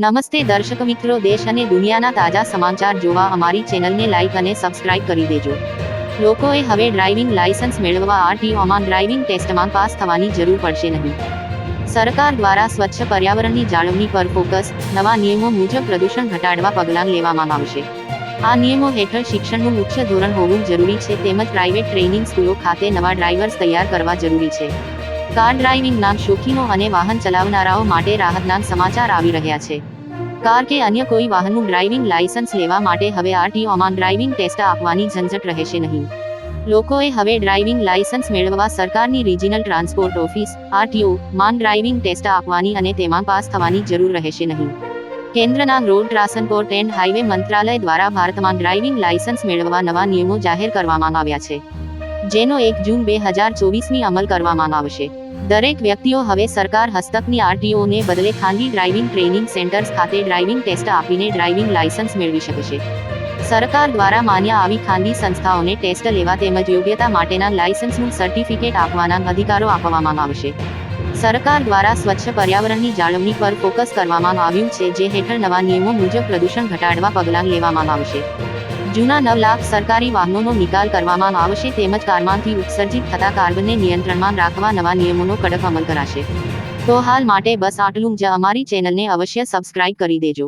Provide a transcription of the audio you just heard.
નમસ્તે દર્શક મિત્રો, દેશ અને દુનિયાના તાજા સમાચાર જોવા અમારી ચેનલને લાઇક અને સબસ્ક્રાઇબ કરી દેજો. લોકોએ હવે ડ્રાઇવિંગ લાયસન્સ મેળવવા આરટીઓમાં ડ્રાઇવિંગ ટેસ્ટમાં પાસ થવાની જરૂર પડશે નહીં. સરકાર દ્વારા સ્વચ્છ પર્યાવરણની જાળવણી પર ફોકસ. નવા નિયમો મુજબ પ્રદૂષણ ઘટાડવા પગલાં લેવામાં આવશે. આ નિયમો હેઠળ શિક્ષણનું ઉચ્ચ ધોરણ હોવું જરૂરી છે તેમજ પ્રાઇવેટ ટ્રેનિંગ સ્કૂલો ખાતે નવા ડ્રાઇવર્સ તૈયાર કરવા જરૂરી છે. કાર ડ્રાઇવિંગના શોખીનો અને વાહન ચલાવનારાઓ માટે રાહતના સમાચાર આવી રહ્યા છે. કાર કે અન્ય કોઈ વાહનનું ડ્રાઇવિંગ લાયસન્સ લેવા માટે હવે આરટીઓમાં ડ્રાઇવિંગ ટેસ્ટ આપવાની ઝંઝટ રહેશે નહીં. લોકોએ હવે ડ્રાઇવિંગ લાયસન્સ મેળવવા સરકારની રિજિનલ ટ્રાન્સપોર્ટ ઓફિસ આરટીઓ માં ડ્રાઇવિંગ ટેસ્ટ આપવાની અને તેમાં પાસ થવાની જરૂર રહેશે નહીં. કેન્દ્રના રોડ ટ્રાન્સપોર્ટ એન્ડ હાઇવે મંત્રાલય દ્વારા ભારતમાં ડ્રાઇવિંગ લાયસન્સ મેળવવા નવા નિયમો જાહેર કરવામાં આવ્યા છે, જેનો 1 જૂન 2024ની અમલ કરવામાં આવશે. દરેક વ્યક્તિઓ હવે સરકાર હસ્તકની આરટીઓને બદલે ખાનગી ડ્રાઇવિંગ ટ્રેનિંગ સેન્ટર્સ ખાતે ડ્રાઇવિંગ ટેસ્ટ આપીને ડ્રાઇવિંગ લાયસન્સ મેળવી શકશે. સરકાર દ્વારા માન્ય આવી ખાનગી સંસ્થાઓને ટેસ્ટ લેવા તેમજ યોગ્યતા માટેના લાયસન્સનું સર્ટિફિકેટ આપવાના અધિકારો આપવામાં આવશે. સરકાર દ્વારા સ્વચ્છ પર્યાવરણની જાળવણી પર ફોકસ કરવામાં આવ્યું છે, જે હેઠળ નવા નિયમો મુજબ પ્રદૂષણ ઘટાડવા પગલાં લેવામાં આવશે. જૂના 9 લાખ સરકારી વાહનોનો નિકાલ કરવામાં આવશે તેમજ કારમાંથી ઉત્સર્જિત થતા કાર્બનને નિયંત્રણમાં રાખવા નવા નિયમોનો કડક અમલ કરાશે. તો હાલ માટે બસ આટલું જ. અમારી ચેનલને અવશ્ય સબસ્ક્રાઇબ કરી દેજો.